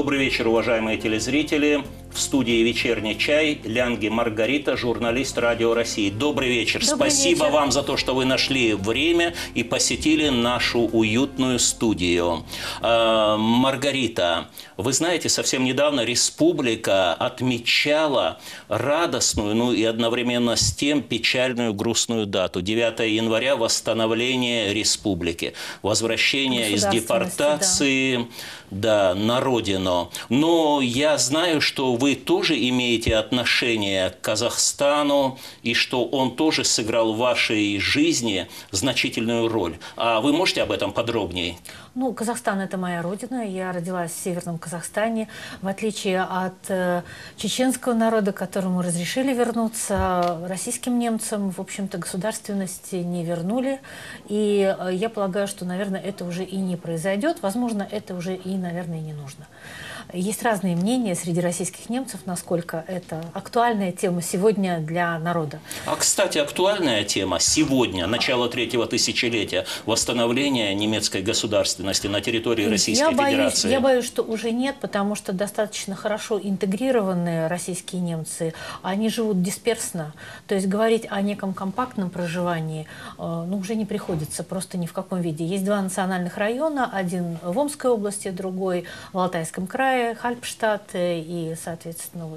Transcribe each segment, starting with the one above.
Добрый вечер, уважаемые телезрители. В студии «Вечерний чай» Лянги Маргарита, журналист Радио России. Добрый вечер. Спасибо вам за то, что вы нашли время и посетили нашу уютную студию. Маргарита, вы знаете, совсем недавно республика отмечала радостную, ну и одновременно с тем печальную, грустную дату. 9 января – восстановление республики, возвращение из депортации на родину. Но я знаю, что вы тоже имеете отношение к Казахстану и что он тоже сыграл в вашей жизни значительную роль. А вы можете об этом подробнее? Ну, Казахстан – это моя родина. Я родилась в Северном Казахстане. В отличие от чеченского народа, которому разрешили вернуться, российским немцам, в общем-то, государственности не вернули. И я полагаю, что, наверное, это уже и не произойдет. Возможно, это уже и, наверное, не нужно. Есть разные мнения среди российских немцев, насколько это актуальная тема сегодня для народа. А, кстати, актуальная тема сегодня, начало третьего тысячелетия, восстановления немецкой государственности на территории Российской Федерации. Я боюсь, что уже нет, потому что достаточно хорошо интегрированные российские немцы, они живут дисперсно. То есть говорить о неком компактном проживании уже не приходится просто ни в каком виде. Есть два национальных района, один в Омской области, другой в Алтайском крае, Хальпштадт и, соответственно,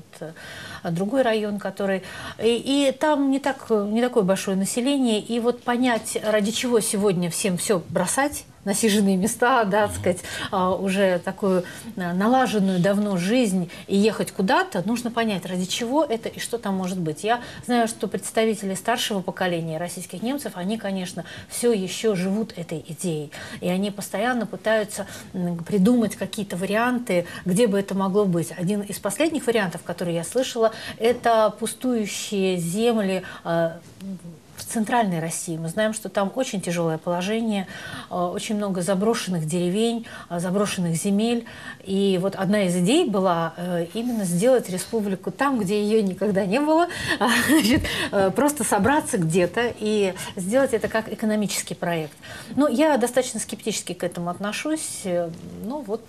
другой район, который... И там не такое большое население. И вот понять, ради чего сегодня всем все бросать, насиженные места, да, так сказать, уже такую налаженную давно жизнь и ехать куда-то, нужно понять, ради чего это и что там может быть. Я знаю, что представители старшего поколения российских немцев, они, конечно, все еще живут этой идеей. И они постоянно пытаются придумать какие-то варианты, где бы это могло быть. Один из последних вариантов, который я слышала, это пустующие земли в центральной России. Мы знаем, что там очень тяжелое положение, очень много заброшенных деревень, заброшенных земель. И вот одна из идей была именно сделать республику там, где ее никогда не было, просто собраться где-то и сделать это как экономический проект. Но я достаточно скептически к этому отношусь. Ну вот,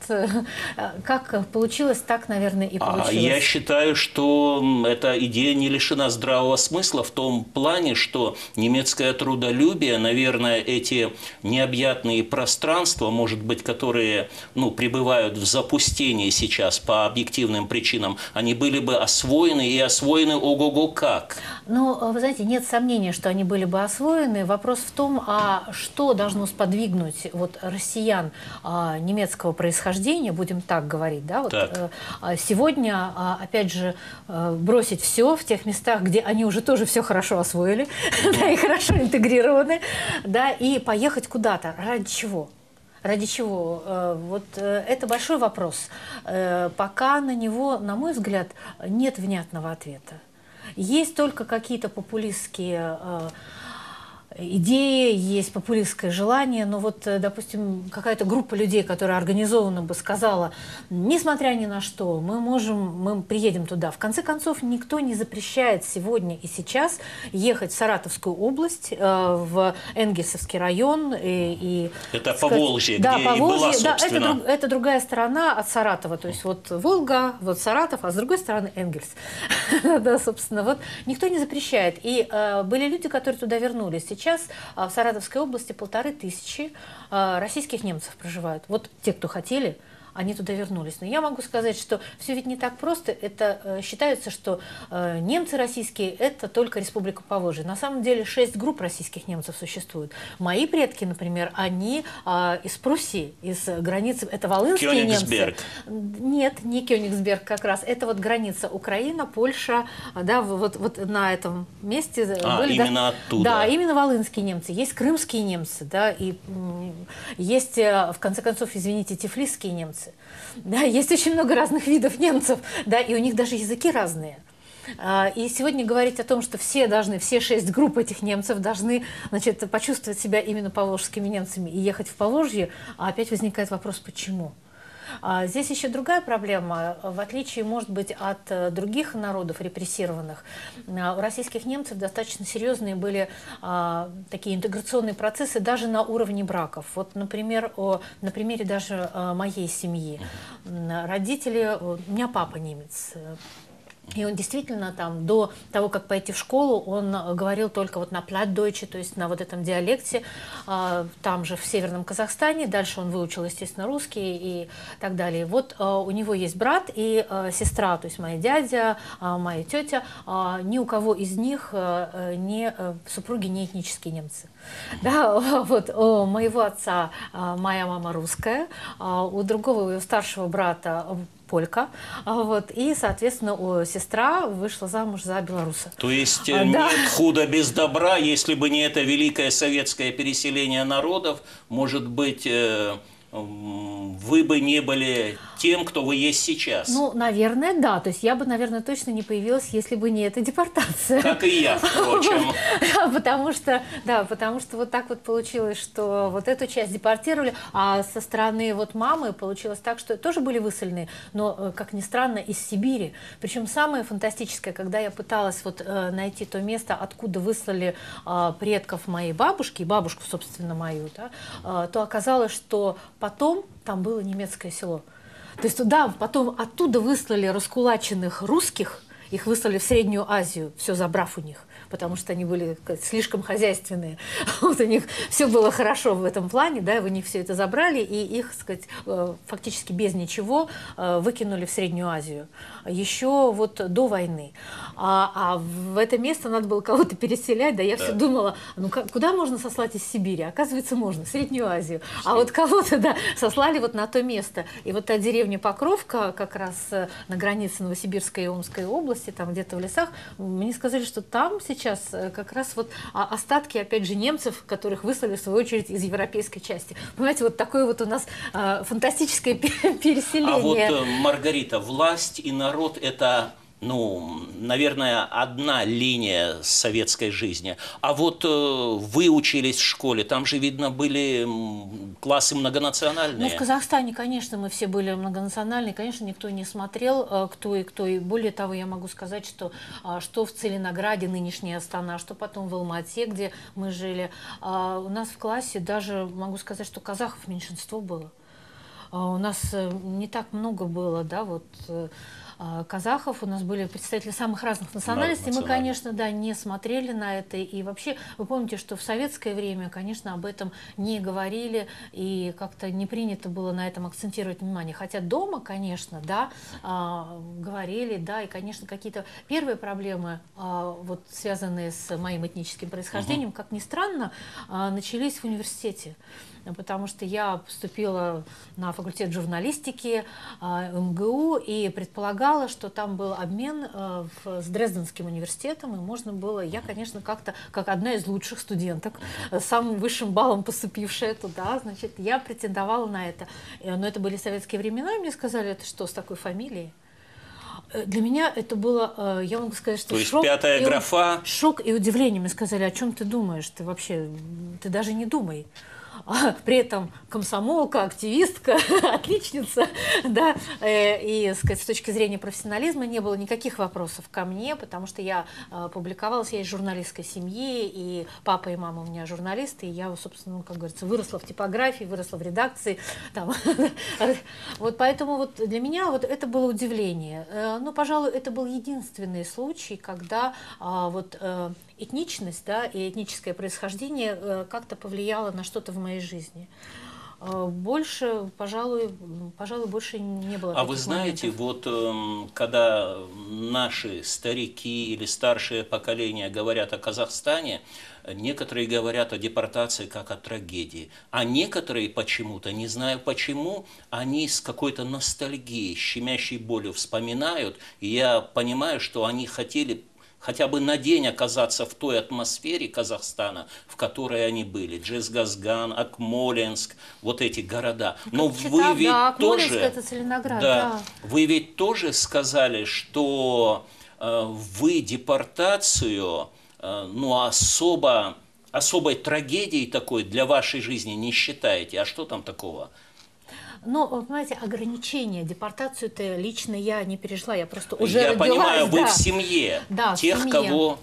как получилось, так, наверное, и получилось. Я считаю, что эта идея не лишена здравого смысла в том плане, что немецкое трудолюбие, наверное, эти необъятные пространства, может быть, которые пребывают в запустении сейчас по объективным причинам, они были бы освоены и освоены ого-го как? Ну, вы знаете, нет сомнения, что они были бы освоены. Вопрос в том, что должно сподвигнуть россиян немецкого происхождения, будем так говорить, да, так. Сегодня, опять же, бросить все в тех местах, где они уже тоже все хорошо освоили, и хорошо интегрированы, да, и поехать куда-то. Ради чего? Ради чего? Вот это большой вопрос. Пока на него, на мой взгляд, нет внятного ответа. Есть только какие-то популистские идеи, есть популистское желание, но вот, допустим, какая-то группа людей, которая организованно бы сказала, несмотря ни на что, мы приедем туда. В конце концов, никто не запрещает сегодня и сейчас ехать в Саратовскую область, в Энгельсовский район. Это Поволжье, да, где Поволжье, и была, собственно. Да, это другая сторона от Саратова, то есть вот Волга, вот Саратов, а с другой стороны Энгельс. Да, собственно, вот никто не запрещает. И были люди, которые туда вернулись. Сейчас в Саратовской области 1500 российских немцев проживают. Вот те, кто хотели, они туда вернулись. Но я могу сказать, что все ведь не так просто. Это считается, что немцы российские – это только Республика Поволжье. На самом деле 6 групп российских немцев существует. Мои предки, например, они из Пруссии, из границы. Это волынские немцы. Нет, не Кёнигсберг как раз. Это вот граница Украина, Польша. Да, вот на этом месте. Были, именно оттуда. Да, именно волынские немцы. Есть крымские немцы, да, и есть, в конце концов, извините, тифлисские немцы. Да, есть очень много разных видов немцев, да, и у них даже языки разные. И сегодня говорить о том, что все 6 групп этих немцев должны, значит, почувствовать себя именно поволжскими немцами и ехать в Поволжье, опять возникает вопрос, почему? Здесь еще другая проблема. В отличие, может быть, от других народов репрессированных, у российских немцев достаточно серьезные были такие интеграционные процессы даже на уровне браков. Вот, например, на примере даже моей семьи. Родители, у меня папа немец. И он действительно там до того, как пойти в школу, он говорил только вот на платдойче, то есть на вот этом диалекте, там же в Северном Казахстане. Дальше он выучил, естественно, русский и так далее. Вот у него есть брат и сестра, то есть моя дядя, моя тетя. Ни у кого из них супруги не этнические немцы. Да, вот у моего отца моя мама русская, у другого, у старшего брата полька, вот, и, соответственно, сестра вышла замуж за белоруса. То есть нет худа без добра, если бы не это великое советское переселение народов, может быть, вы бы не были тем, кто вы есть сейчас. Ну, наверное, да. То есть я бы, наверное, точно не появилась, если бы не эта депортация. Как и я, впрочем. Потому что вот так вот получилось, что вот эту часть депортировали, а со стороны вот мамы получилось так, что тоже были выселены, но, как ни странно, из Сибири. Причем самое фантастическое, когда я пыталась вот найти то место, откуда выслали предков моей бабушки, бабушку, собственно, мою, да, то оказалось, что потом там было немецкое село. То есть туда потом оттуда выслали раскулаченных русских, их выслали в Среднюю Азию, все забрав у них, потому что они были слишком хозяйственные. Вот у них все было хорошо в этом плане, да, у них все это забрали, и их, так сказать, фактически без ничего выкинули в Среднюю Азию. Еще вот до войны. А в это место надо было кого-то переселять, да, я все думала, ну куда можно сослать из Сибири? Оказывается, можно, в Среднюю Азию. А вот кого-то, да, сослали вот на то место. И вот та деревня Покровка, как раз на границе Новосибирской и Омской области, там где-то в лесах, мне сказали, что там сейчас как раз вот остатки, опять же, немцев, которых выслали, в свою очередь, из европейской части. Понимаете, вот такое вот у нас фантастическое переселение. А вот, Маргарита, власть и народ – это, ну, наверное, одна линия советской жизни. А вот вы учились в школе, там же, видно, были классы многонациональные. Ну, в Казахстане, конечно, мы все были многонациональные, конечно, никто не смотрел, кто и кто. И более того, я могу сказать, что в Целинограде, нынешняя Астана, что потом в Алма-Ате, где мы жили, у нас в классе даже, могу сказать, что казахов меньшинство было. У нас не так много было, да, вот казахов, у нас были представители самых разных национальностей. Мы, конечно, да, не смотрели на это. И вообще, вы помните, что в советское время, конечно, об этом не говорили, и как-то не принято было на этом акцентировать внимание. Хотя дома, конечно, да, говорили, да, и, конечно, какие-то первые проблемы, вот, связанные с моим этническим происхождением, как ни странно, начались в университете. Потому что я поступила на факультет журналистики МГУ и предполагала, что там был обмен с Дрезденским университетом, и можно было, я, конечно, как-то, как одна из лучших студенток, с самым высшим баллом поступившая туда, значит, я претендовала на это. Но это были советские времена, и мне сказали, это что, с такой фамилией? Для меня это было, я могу сказать, что то есть шок, пятая графа. Шок и удивление. Мне сказали, о чем ты думаешь? Ты вообще, ты даже не думай. При этом комсомолка, активистка, отличница, да, и, сказать, с точки зрения профессионализма не было никаких вопросов ко мне, потому что я публиковалась, я из журналистской семьи, и папа и мама у меня журналисты, и я, собственно, как говорится, выросла в типографии, выросла в редакции, там. Вот поэтому вот для меня вот это было удивление. Ну, пожалуй, это был единственный случай, когда вот этничность, да, и этническое происхождение как-то повлияло на что-то в моей жизни. Больше, пожалуй, больше не было. А вы знаете, моментов. Вот когда наши старики или старшее поколение говорят о Казахстане, некоторые говорят о депортации как о трагедии, а некоторые почему-то, не знаю почему, они с какой-то ностальгией, щемящей болью вспоминают, и я понимаю, что они хотели хотя бы на день оказаться в той атмосфере Казахстана, в которой они были. Джезгазган, Акмоленск, вот эти города. Но вы ведь тоже, это Целиноград, да, вы ведь тоже сказали, что вы депортацию, ну, особой трагедией такой для вашей жизни не считаете. А что там такого? Ну, вы понимаете, ограничения, депортацию-то лично я не пережила, я просто уже Я родилась. понимаю, вы да. в семье Да, в тех, семье. кого...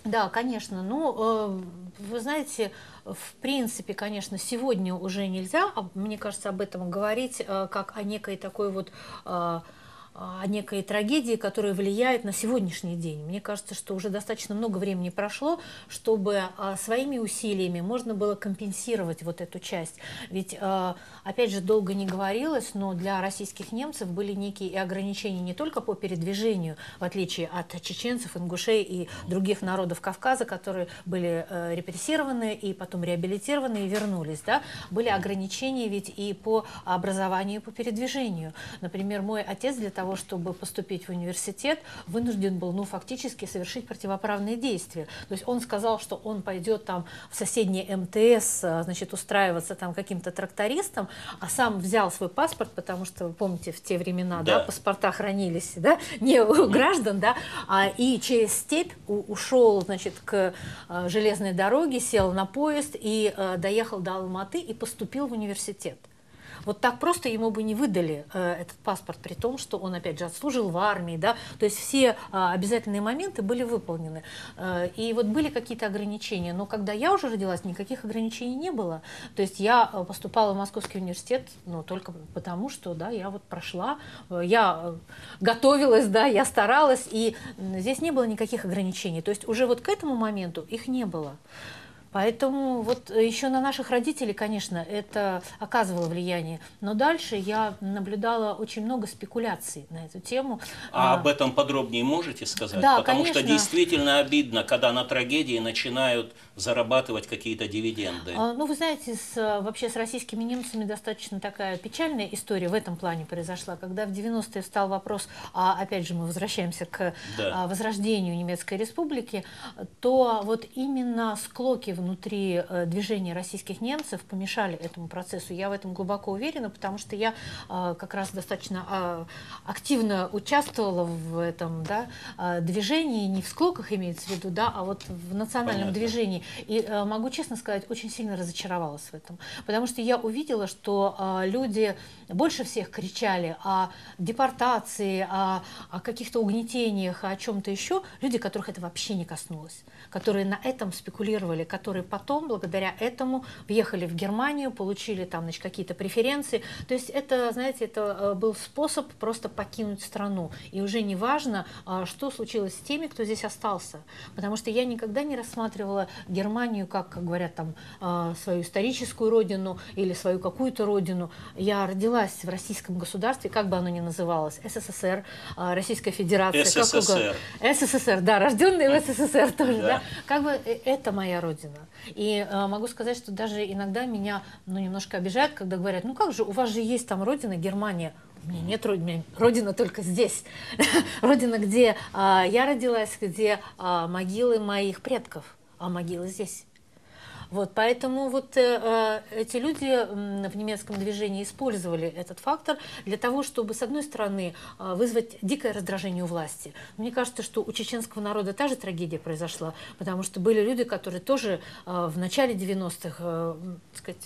Да, конечно. Ну, вы знаете, в принципе, конечно, сегодня уже нельзя, мне кажется, об этом говорить, как о некой такой вот о некой трагедии, которая влияет на сегодняшний день. Мне кажется, что уже достаточно много времени прошло, чтобы своими усилиями можно было компенсировать вот эту часть. Ведь, опять же, долго не говорилось, но для российских немцев были некие ограничения не только по передвижению, в отличие от чеченцев, ингушей и других народов Кавказа, которые были репрессированы и потом реабилитированы и вернулись. Да? Были ограничения ведь и по образованию, и по передвижению. Например, мой отец для того, чтобы поступить в университет, вынужден был, ну, фактически совершить противоправные действия. То есть он сказал, что он пойдет там в соседний МТС, значит, устраиваться там каким-то трактористом, а сам взял свой паспорт, потому что, помните, в те времена, да, паспорта хранились, да, не у граждан, да, и через степь ушел, значит, к железной дороге, сел на поезд и доехал до Алматы и поступил в университет. Вот так просто ему бы не выдали этот паспорт, при том, что он, опять же, отслужил в армии, да, то есть все обязательные моменты были выполнены. И вот были какие-то ограничения, но когда я уже родилась, никаких ограничений не было. То есть я поступала в Московский университет, ну, только потому, что, да, я вот прошла, я готовилась, да, я старалась, и здесь не было никаких ограничений. То есть уже вот к этому моменту их не было. Поэтому вот еще на наших родителей, конечно, это оказывало влияние. Но дальше я наблюдала очень много спекуляций на эту тему. А об этом подробнее можете сказать? Да, Потому конечно. что действительно обидно, когда на трагедии начинают зарабатывать какие-то дивиденды. Ну, вы знаете, вообще с российскими немцами достаточно такая печальная история в этом плане произошла. Когда в 90-е встал вопрос, опять же мы возвращаемся к возрождению Немецкой Республики, то вот именно склоки внутри движения российских немцев помешали этому процессу. Я в этом глубоко уверена, потому что я как раз достаточно активно участвовала в этом, да, движении, не в склоках имеется в виду, да, а вот в национальном движении. И могу честно сказать, очень сильно разочаровалась в этом. Потому что я увидела, что люди больше всех кричали о депортации, о каких-то угнетениях, о чем-то еще. Люди, которых это вообще не коснулось, которые на этом спекулировали, которые потом, благодаря этому, въехали в Германию, получили там, значит, какие-то преференции. То есть это, знаете, это был способ просто покинуть страну. И уже не важно, что случилось с теми, кто здесь остался. Потому что я никогда не рассматривала Германию как говорят, там, свою историческую родину или свою какую-то родину. Я родилась в российском государстве, как бы оно ни называлось, СССР, Российская Федерация. СССР. СССР, да, рожденный в СССР тоже, да. Как бы это моя родина. И могу сказать, что даже иногда меня, ну, немножко обижают, когда говорят, ну как же, у вас же есть там родина, Германия. У меня нет родины, родина только здесь. Родина, где я родилась, где могилы моих предков, а могилы здесь. Вот, поэтому вот эти люди в немецком движении использовали этот фактор для того, чтобы, с одной стороны, вызвать дикое раздражение у власти. Мне кажется, что у чеченского народа та же трагедия произошла, потому что были люди, которые тоже в начале 90-х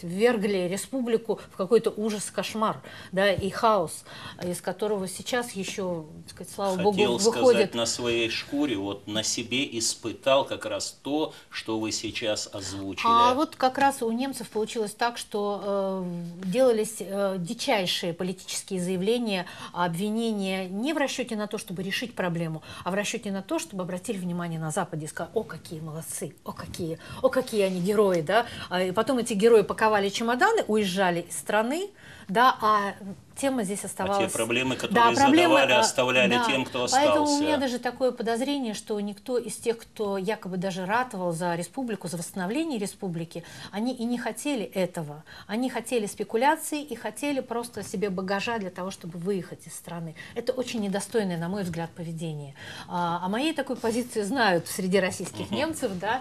ввергли республику в какой-то ужас, кошмар, да, и хаос, из которого сейчас еще, слава богу, выходит. Хотел сказать на своей шкуре, вот на себе испытал как раз то, что вы сейчас озвучили. А вот как раз у немцев получилось так, что делались дичайшие политические заявления, обвинения не в расчете на то, чтобы решить проблему, а в расчете на то, чтобы обратили внимание на Западе и сказали: о, какие молодцы, о, какие они герои, да. И потом эти герои паковали чемоданы, уезжали из страны, да, а тема здесь оставалась. А те проблемы, которые задавали, оставляли тем, кто остался. Поэтому у меня даже такое подозрение, что никто из тех, кто якобы даже ратовал за республику, за восстановление республики, они и не хотели этого. Они хотели спекуляций и хотели просто себе багажа для того, чтобы выехать из страны. Это очень недостойное, на мой взгляд, поведение. О моей такой позиции знают среди российских немцев, да,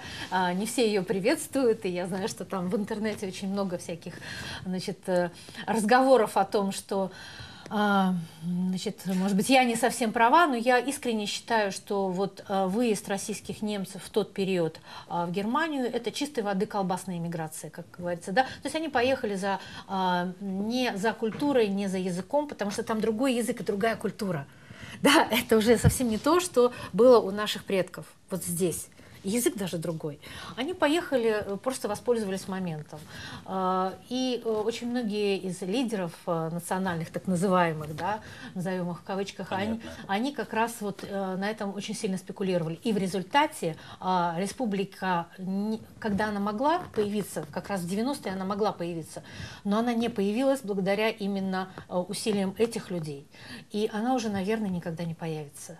не все ее приветствуют, и я знаю, что там в интернете очень много всяких, значит, разговоров о том, что Значит, может быть, я не совсем права, но я искренне считаю, что вот выезд российских немцев в тот период в Германию – это чистой воды колбасная иммиграция, как говорится. Да? То есть они поехали не за культурой, не за языком, потому что там другой язык и другая культура. Да, это уже совсем не то, что было у наших предков вот здесь. Язык даже другой. Они поехали, просто воспользовались моментом. И очень многие из лидеров национальных, так называемых, да, назовем их в кавычках, они как раз вот на этом очень сильно спекулировали. И в результате республика, когда она могла появиться, как раз в 90-е она могла появиться, но она не появилась благодаря именно усилиям этих людей. И она уже, наверное, никогда не появится.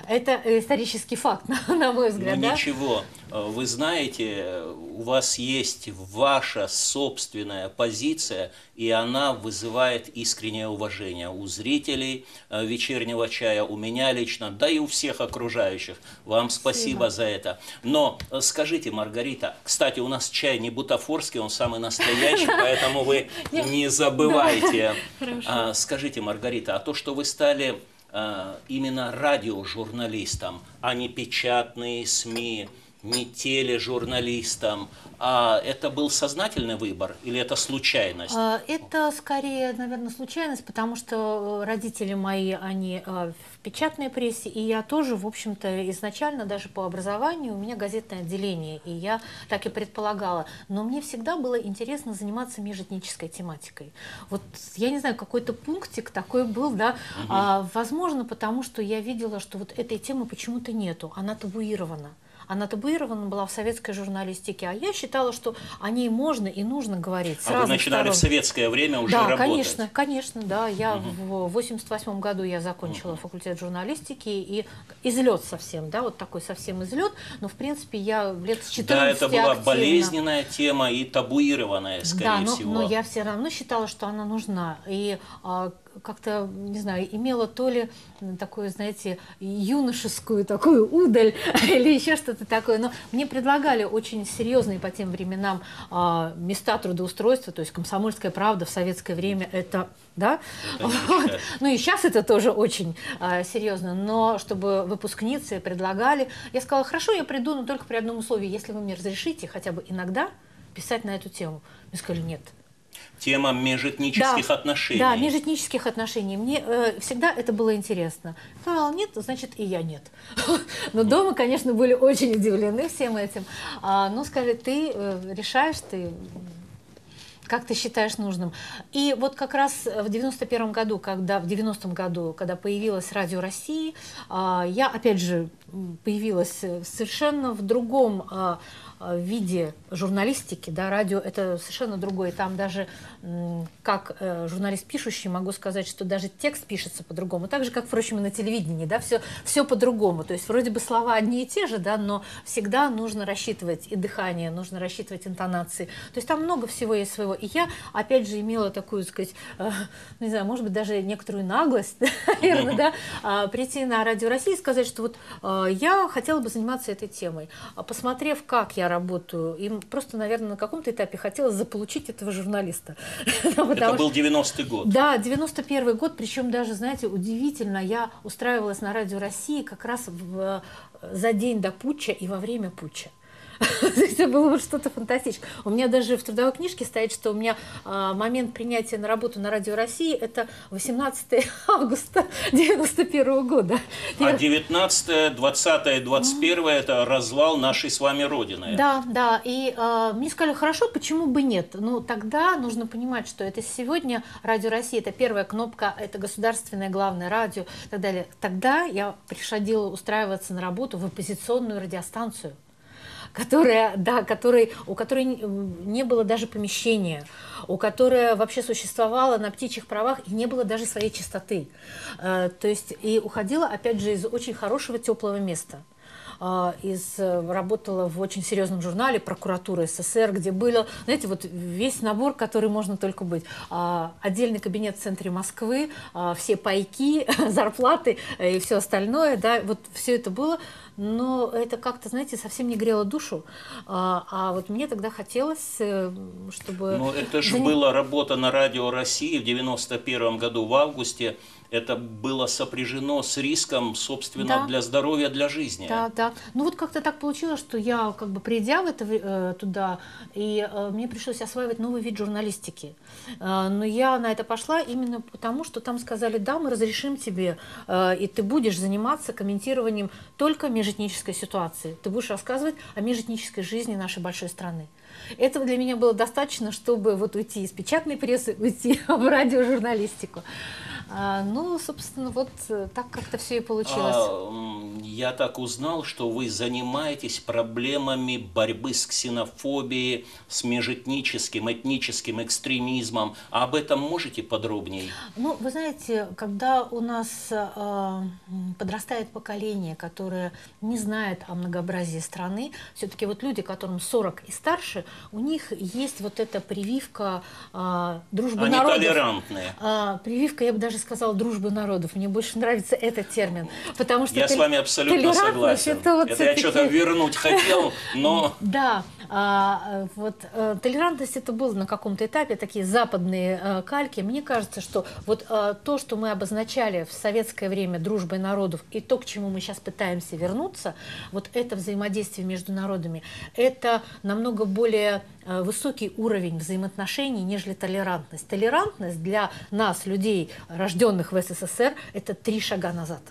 Это исторический факт, на мой взгляд. Ну, да? Ничего, вы знаете, у вас есть ваша собственная позиция, и она вызывает искреннее уважение у зрителей «Вечернего чая», у меня лично, да и у всех окружающих. Вам спасибо за это. Но скажите, Маргарита, кстати, у нас чай не бутафорский, он самый настоящий, поэтому вы не забывайте. Скажите, Маргарита, а то, что вы стали именно радиожурналистом, а не печатные СМИ, не тележурналистом. А это был сознательный выбор или это случайность? Это скорее, наверное, случайность, потому что родители мои, они в печатной прессе, и я тоже, в общем-то, изначально даже по образованию у меня газетное отделение, и я так и предполагала. Но мне всегда было интересно заниматься межэтнической тематикой. Вот я не знаю, какой-то пунктик такой был, да, возможно, потому что я видела, что вот этой темы почему-то нету, она табуирована. Она табуирована была в советской журналистике, а я считала, что о ней можно и нужно говорить с разных вы начинали сторон. В советское время уже да, работать? Да, конечно, да. Я в 88 году я закончила факультет журналистики, и излет совсем, да, вот такой совсем излет, но в принципе я лет с 14 Да, это была активно... болезненная тема и табуированная, скорее всего. Но я все равно считала, что она нужна. И как-то, не знаю, имела то ли такую, знаете, юношескую такую удаль или еще что-то такое. Но мне предлагали очень серьезные по тем временам места трудоустройства, то есть «Комсомольская правда» в советское время это, да? Вот. Ну и сейчас это тоже очень серьезно. Но чтобы выпускницы предлагали, я сказала, хорошо, я приду, но только при одном условии, если вы мне разрешите хотя бы иногда писать на эту тему. Мне сказали, нет. Тема межэтнических отношений. Да, межэтнических отношений. Мне всегда это было интересно. Сказала, нет, значит и я нет. Но дома, конечно, были очень удивлены всем этим. Ну, сказали, ты решаешь, ты... как ты считаешь нужным. И вот как раз в 91 году, в 90-м году, когда появилась Радио России, я, опять же, появилась совершенно в другом виде журналистики, да, радио это совершенно другое. Там даже как журналист пишущий могу сказать, что даже текст пишется по-другому, так же, как, впрочем, и на телевидении, да, все по-другому. То есть вроде бы слова одни и те же, да, но всегда нужно рассчитывать и дыхание, нужно рассчитывать интонации. То есть там много всего есть своего. И я, опять же, имела такую, так сказать, не знаю, может быть, даже некоторую наглость, наверное, да, прийти на Радио России и сказать, что вот я хотела бы заниматься этой темой. Посмотрев, как я работаю, им просто, наверное, на каком-то этапе хотелось заполучить этого журналиста. Это был 90-й год. Да, 91-й год, причем даже, знаете, удивительно, я устраивалась на Радио России как раз за день до путча и во время путча. Это было вот что-то фантастическое. У меня даже в трудовой книжке стоит, что у меня момент принятия на работу на Радио России это 18 августа 91 года. А 19, 20 и 21 это развал нашей с вами Родины. Да, да. И мне сказали, хорошо, почему бы нет? Ну, тогда нужно понимать, что это сегодня Радио России, это первая кнопка, это государственное главное радио и так далее. Тогда я приходила устраиваться на работу в оппозиционную радиостанцию, у которой не было даже помещения, у которой вообще существовала на птичьих правах и не было даже своей частоты. То есть и уходила, опять же, из очень хорошего теплого места. работала в очень серьезном журнале «Прокуратура СССР», где было, знаете, вот весь набор, который можно только быть. Отдельный кабинет в центре Москвы, все пайки, зарплаты и все остальное, да, вот все это было. Но это как-то, знаете, совсем не грело душу. А вот мне тогда хотелось, чтобы... Но это же была работа на Радио России в 91 году в августе. Это было сопряжено с риском, собственно, для здоровья, для жизни. Да, да. Ну вот как-то так получилось, что я, как бы придя туда, и мне пришлось осваивать новый вид журналистики. Но я на это пошла именно потому, что там сказали: да, мы разрешим тебе, и ты будешь заниматься комментированием только межэтнической ситуации. Ты будешь рассказывать о межэтнической жизни нашей большой страны. Этого для меня было достаточно, чтобы вот уйти из печатной прессы, уйти в радиожурналистику. Ну, собственно, вот так как-то все и получилось. Я так узнал, что вы занимаетесь проблемами борьбы с ксенофобией, с межэтническим, этническим экстремизмом. А об этом можете подробнее? Ну, вы знаете, когда у нас подрастает поколение, которое не знает о многообразии страны, все-таки вот люди, которым 40 и старше, у них есть вот эта прививка дружбы народов. Они толерантные. Прививка, я бы даже сказала, дружбы народов. Мне больше нравится этот термин. Потому что я с вами абсолютно согласен. Это я что-то вернуть хотел, но... Да, вот толерантность это было на каком-то этапе, такие западные кальки. Мне кажется, что вот то, что мы обозначали в советское время дружбой народов, и то, к чему мы сейчас пытаемся вернуться, вот это взаимодействие между народами, это намного более высокий уровень взаимоотношений, нежели толерантность. Толерантность для нас, людей, рожденных в СССР, это 3 шага назад.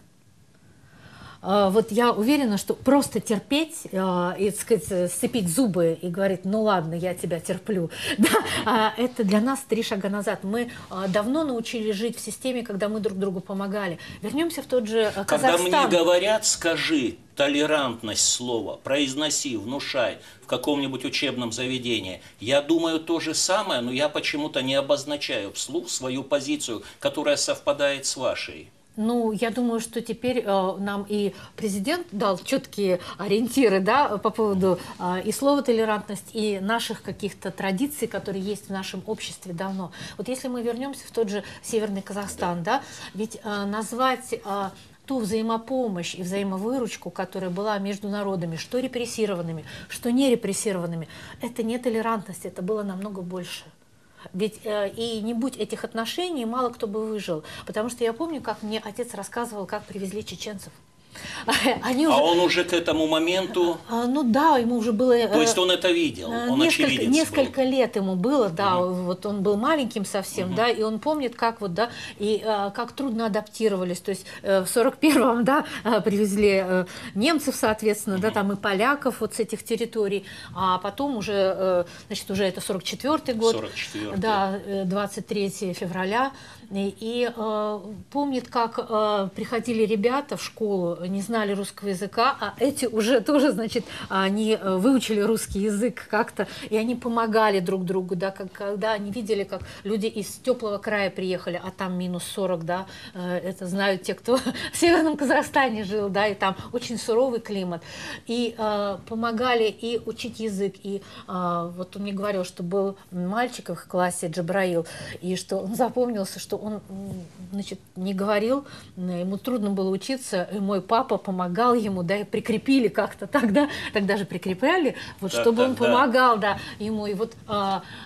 Вот я уверена, что просто терпеть и, так сказать, сцепить зубы и говорить: ну ладно, я тебя терплю, да, это для нас 3 шага назад. Мы давно научились жить в системе, когда мы друг другу помогали. Вернемся в тот же Казахстан. Когда мне говорят: скажи толерантность слова, произноси, внушай в каком-нибудь учебном заведении, я думаю то же самое, но я почему-то не обозначаю вслух свою позицию, которая совпадает с вашей. Ну, я думаю, что теперь нам и президент дал четкие ориентиры, да, по поводу и слова толерантность, и наших каких-то традиций, которые есть в нашем обществе давно. Вот если мы вернемся в тот же Северный Казахстан, да, ведь назвать ту взаимопомощь и взаимовыручку, которая была между народами, что репрессированными, что не репрессированными, это не толерантность, это было намного больше. Ведь и не будь этих отношений, мало кто бы выжил. Потому что я помню, как мне отец рассказывал, как привезли чеченцев. Он уже к этому моменту... Ну да, ему уже было... То есть он это видел, он очевидец несколько лет ему было, да, вот он был маленьким совсем, да, и он помнит, как вот, да, и как трудно адаптировались. То есть в 41-м, да, привезли немцев, соответственно, да, там и поляков вот с этих территорий, а потом уже, значит, уже это 44-й год, 44-й. да, 23 февраля, и помнит, как приходили ребята в школу, не знали русского языка, а эти уже тоже, значит, они выучили русский язык как-то, и они помогали друг другу, да, когда они видели, как люди из теплого края приехали, а там минус 40, да, это знают те, кто в Северном Казахстане жил, да, и там очень суровый климат, и помогали и учить язык, и вот он мне говорил, что был мальчик в их классе, Джабраил, и что он запомнился, что он, значит, не говорил, ему трудно было учиться, и мой папа помогал ему, да, и прикрепили как-то тогда же прикрепляли, вот, да, чтобы он помогал, да, ему. И вот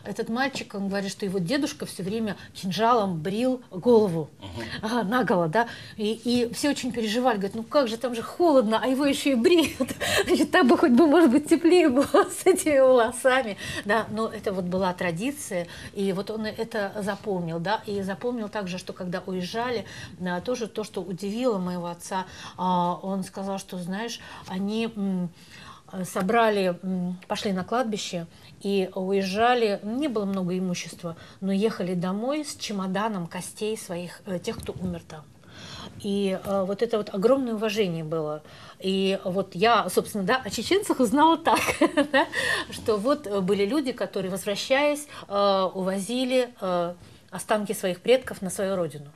этот мальчик, он говорит, что его дедушка все время кинжалом брил голову, наголо, да, и все очень переживали, говорят: ну как же, там же холодно, а его еще и бреют, значит, там бы хоть бы, может быть, теплее было с этими волосами, да, но это вот была традиция, и вот он это запомнил, да, и запомнил также, что когда уезжали, тоже то, что удивило моего отца, он сказал, что, знаешь, они собрали, пошли на кладбище и уезжали, не было много имущества, но ехали домой с чемоданом костей своих, тех, кто умер там. И вот это вот огромное уважение было. И вот я, собственно, да, о чеченцах узнала так, да, что вот были люди, которые, возвращаясь, увозили останки своих предков на свою родину.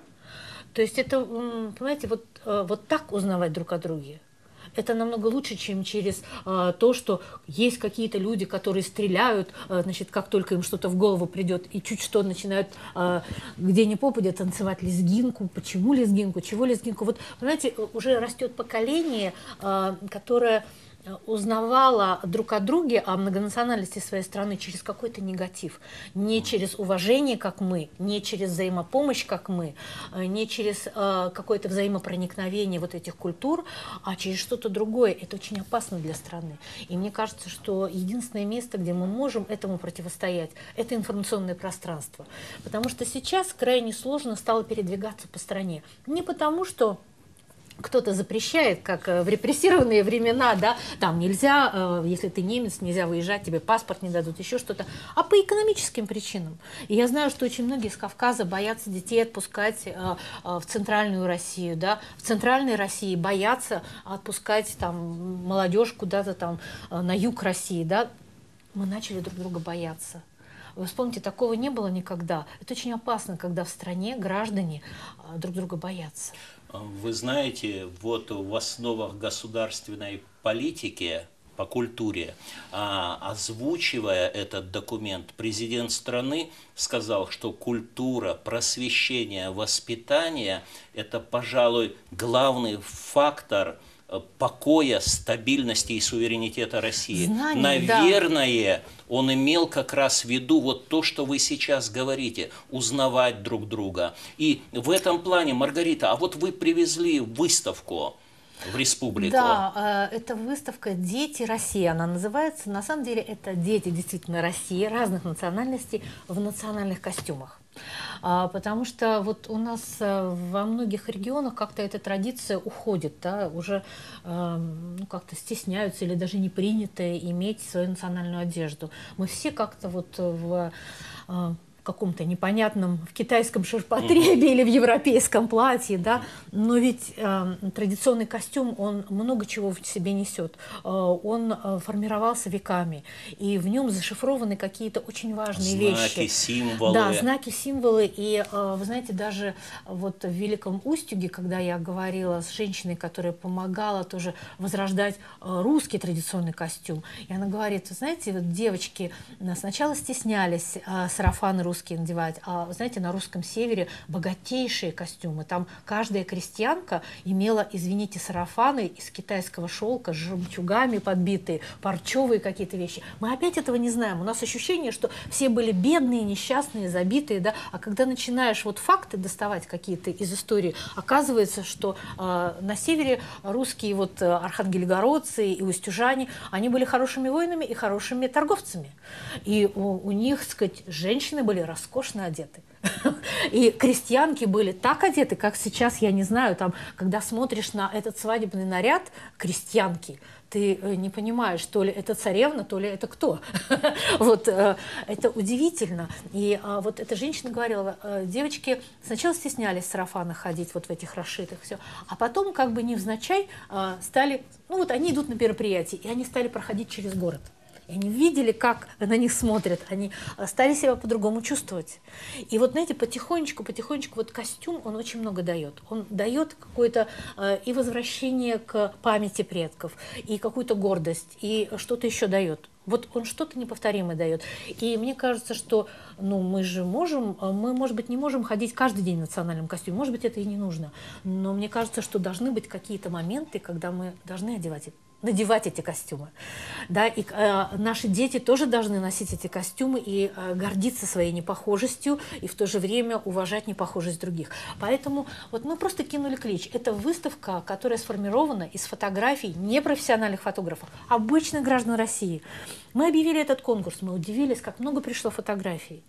То есть это, понимаете, вот так узнавать друг о друге. Это намного лучше, чем через то, что есть какие-то люди, которые стреляют, значит, как только им что-то в голову придет, и чуть что начинают где ни попадя танцевать лезгинку. Почему лезгинку? Чего лезгинку? Вот, понимаете, уже растет поколение, которое узнавала друг о друге, о многонациональности своей страны через какой-то негатив. Не через уважение, как мы, не через взаимопомощь, как мы, не через какое-то взаимопроникновение вот этих культур, а через что-то другое. Это очень опасно для страны. И мне кажется, что единственное место, где мы можем этому противостоять, это информационное пространство. Потому что сейчас крайне сложно стало передвигаться по стране. Не потому, что кто-то запрещает, как в репрессированные времена, да, там нельзя, если ты немец, нельзя выезжать, тебе паспорт не дадут, еще что-то, а по экономическим причинам. И я знаю, что очень многие из Кавказа боятся детей отпускать в центральную Россию, да, в центральной России боятся отпускать там молодежь куда-то там на юг России, да. Мы начали друг друга бояться. Вы вспомните, такого не было никогда. Это очень опасно, когда в стране граждане друг друга боятся. Вы знаете, вот в основах государственной политики по культуре, озвучивая этот документ, президент страны сказал, что культура, просвещение, воспитание – это, пожалуй, главный фактор покоя, стабильности и суверенитета России. Знание, наверное, да. Он имел как раз в виду вот то, что вы сейчас говорите, узнавать друг друга. И в этом плане, Маргарита, а вот вы привезли выставку в республику. Да, это выставка «Дети России», она называется. На самом деле это дети действительно России, разных национальностей в национальных костюмах. Потому что вот у нас во многих регионах как-то эта традиция уходит, да, уже ну, как-то стесняются или даже не принято иметь свою национальную одежду. Мы все как-то вот в каком-то непонятном, в китайском ширпотребе или в европейском платье, да, но ведь традиционный костюм, он много чего в себе несет. Он формировался веками, и в нем зашифрованы какие-то очень важные вещи. Знаки, символы. Да, знаки, символы. И вы знаете, даже вот в Великом Устюге, когда я говорила с женщиной, которая помогала тоже возрождать русский традиционный костюм, и она говорит, вы знаете, вот девочки сначала стеснялись сарафаны русские надевать, а, знаете, на русском севере богатейшие костюмы. Там каждая крестьянка имела, извините, сарафаны из китайского шелка с жемчугами подбитые, парчевые какие-то вещи. Мы опять этого не знаем. У нас ощущение, что все были бедные, несчастные, забитые, да, а когда начинаешь вот факты доставать какие-то из истории, оказывается, что на севере русские вот архангельгородцы и устюжане, они были хорошими воинами и хорошими торговцами. И у них, так сказать, женщины были роскошно одеты. И крестьянки были так одеты, как сейчас, я не знаю, там, когда смотришь на этот свадебный наряд крестьянки, ты не понимаешь, то ли это царевна, то ли это кто. Вот это удивительно. И вот эта женщина говорила, девочки сначала стеснялись в сарафанах ходить, вот в этих расшитых, все, а потом как бы невзначай стали, ну вот они идут на мероприятие, и они стали проходить через город. И они видели, как на них смотрят, они стали себя по-другому чувствовать. И вот, знаете, потихонечку, вот костюм, он очень много дает. Он дает какое-то и возвращение к памяти предков, и какую-то гордость, и что-то еще дает. Вот он что-то неповторимое дает. И мне кажется, что ну, мы, может быть, не можем ходить каждый день в национальном костюме, может быть, это и не нужно. Но мне кажется, что должны быть какие-то моменты, когда мы должны надевать эти костюмы. Да, и наши дети тоже должны носить эти костюмы и гордиться своей непохожестью, и в то же время уважать непохожесть других. Поэтому вот мы просто кинули клич. Это выставка, которая сформирована из фотографий непрофессиональных фотографов, обычных граждан России. Мы объявили этот конкурс, мы удивились, как много пришло фотографий.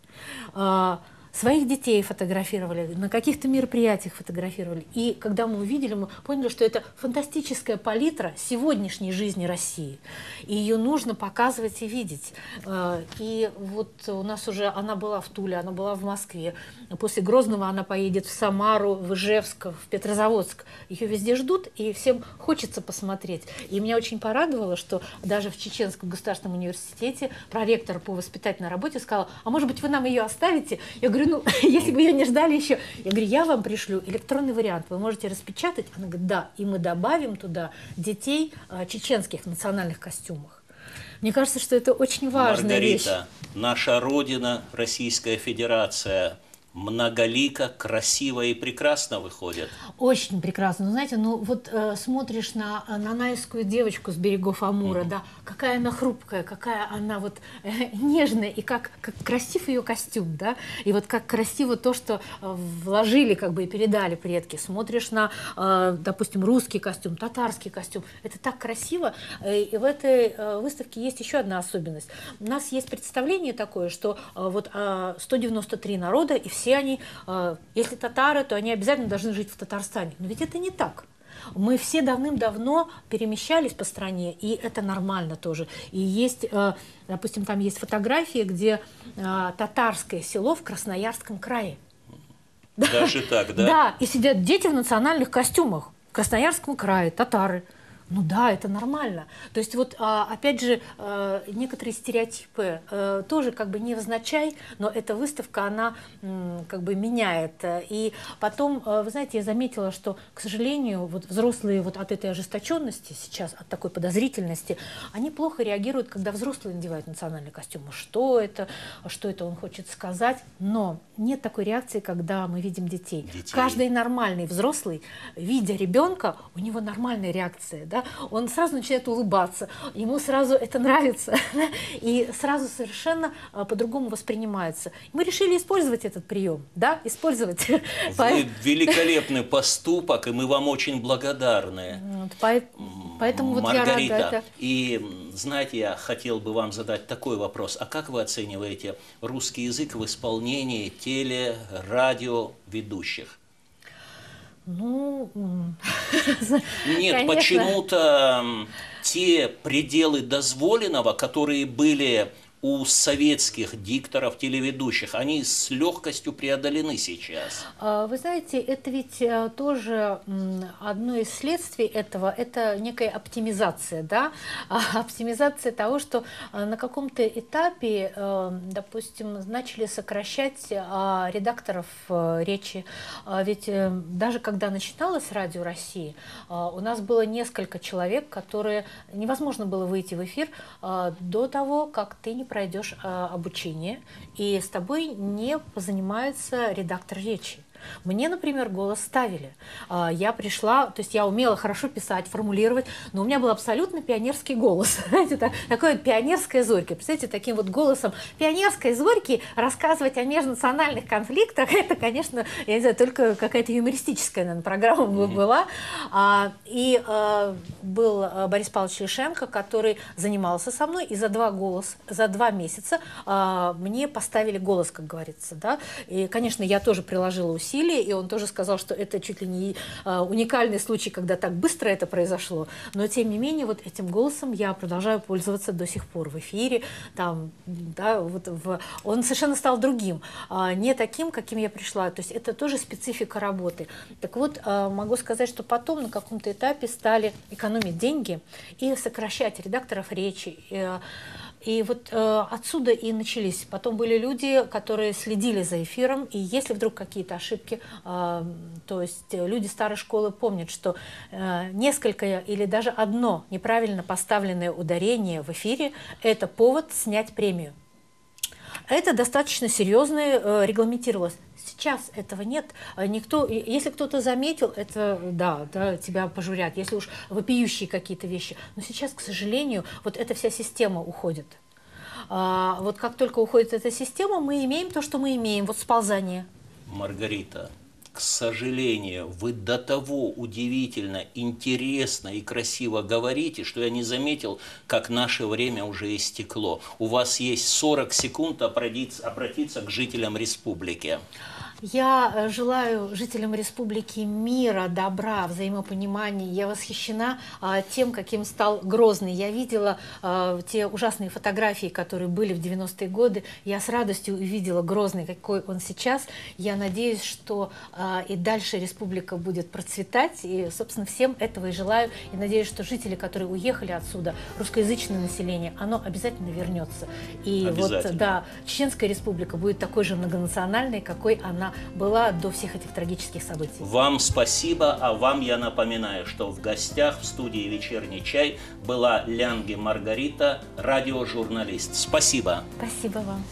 Своих детей фотографировали, на каких-то мероприятиях фотографировали. И когда мы увидели, мы поняли, что это фантастическая палитра сегодняшней жизни России. И ее нужно показывать и видеть. И вот у нас уже она была в Туле, она была в Москве. После Грозного она поедет в Самару, в Ижевск, в Петрозаводск. Ее везде ждут, и всем хочется посмотреть. И меня очень порадовало, что даже в Чеченском государственном университете проректор по воспитательной работе сказал, а может быть, вы нам ее оставите? Я говорю, говорю, ну, если бы ее не ждали еще. Я говорю, я вам пришлю электронный вариант, вы можете распечатать? Она говорит, да, и мы добавим туда детей чеченских в национальных костюмах. Мне кажется, что это очень важная вещь. Маргарита, наша Родина, Российская Федерация, многолика, красиво и прекрасно выходит. Очень прекрасно. Ну, знаете, ну вот смотришь на нанайскую девочку с берегов Амура, да, какая она хрупкая, какая она вот нежная, и как красив ее костюм, да, и вот как красиво то, что вложили, как бы, и передали предки. Смотришь на, допустим, русский костюм, татарский костюм. Это так красиво. И в этой выставке есть еще одна особенность. У нас есть представление такое, что вот 193 народа, и все они, если татары, то они обязательно должны жить в Татарстане. Но ведь это не так. Мы все давным-давно перемещались по стране, и это нормально тоже. И есть, допустим, там есть фотографии, где татарское село в Красноярском крае. Даже так, да? Да, и сидят дети в национальных костюмах в Красноярском крае, татары. Ну да, это нормально. То есть вот, опять же, некоторые стереотипы тоже как бы невзначай, но эта выставка, она как бы меняет. И потом, вы знаете, я заметила, что, к сожалению, вот взрослые вот от этой ожесточенности сейчас, от такой подозрительности, они плохо реагируют, когда взрослые надевают национальный костюм. Что это он хочет сказать. Но нет такой реакции, когда мы видим детей. Каждый нормальный взрослый, видя ребенка, у него нормальная реакция, да? Он сразу начинает улыбаться, ему сразу это нравится, и сразу совершенно по-другому воспринимается. Мы решили использовать этот прием, да, использовать. Вы великолепный поступок, и мы вам очень благодарны. Поэтому вот Маргарита, я рада. и знаете, я хотел бы вам задать такой вопрос. А как вы оцениваете русский язык в исполнении теле-радио-ведущих? Ну, нет, почему-то те пределы дозволенного, которые были у советских дикторов, телеведущих, они с легкостью преодолены сейчас. Вы знаете, это ведь тоже одно из следствий этого, это некая оптимизация, да? Оптимизация того, что на каком-то этапе, допустим, начали сокращать редакторов речи. Ведь даже когда начиналось Радио России, у нас было несколько человек, которые невозможно было выйти в эфир до того, как ты не пройдешь обучение, и с тобой не позанимается редактор речи. Мне, например, голос ставили. Я пришла, то есть я умела хорошо писать, формулировать, но у меня был абсолютно пионерский голос. Знаете, такое пионерское зорька. Представляете, таким вот голосом пионерской зорьки рассказывать о межнациональных конфликтах, это, конечно, я не знаю, только какая-то юмористическая, наверное, программа была. И был Борис Павлович Лишенко, который занимался со мной, и за 2 месяца мне поставили голос, как говорится. Да? И, конечно, я тоже приложила усилия, и он тоже сказал, что это чуть ли не уникальный случай, когда так быстро это произошло. Но, тем не менее, вот этим голосом я продолжаю пользоваться до сих пор в эфире. Там, да, вот он совершенно стал другим, не таким, каким я пришла. То есть это тоже специфика работы. Так вот, могу сказать, что потом на каком-то этапе стали экономить деньги и сокращать редакторов речи. И вот отсюда и начались. Потом были люди, которые следили за эфиром, и если вдруг какие-то ошибки, то есть люди старой школы помнят, что несколько или даже одно неправильно поставленное ударение в эфире – это повод снять премию. Это достаточно серьезно регламентировалось. Сейчас этого нет. Никто, если кто-то заметил, это да, тебя пожурят, если уж вопиющие какие-то вещи. Но сейчас, к сожалению, вот эта вся система уходит. Вот как только уходит эта система, мы имеем то, что мы имеем, вот сползание. Маргарита, к сожалению, вы до того удивительно, интересно и красиво говорите, что я не заметил, как наше время уже истекло. У вас есть 40 секунд обратиться к жителям республики. Я желаю жителям республики мира, добра, взаимопонимания. Я восхищена тем, каким стал Грозный. Я видела те ужасные фотографии, которые были в 90-е годы. Я с радостью увидела Грозный, какой он сейчас. Я надеюсь, что и дальше республика будет процветать. И, собственно, всем этого и желаю. И надеюсь, что жители, которые уехали отсюда, русскоязычное население, оно обязательно вернется. И вот, да, Чеченская республика будет такой же многонациональной, какой она была до всех этих трагических событий. Вам спасибо, а вам я напоминаю, что в гостях в студии «Вечерний чай» была Лянги Маргарита, радиожурналист. Спасибо. Спасибо вам.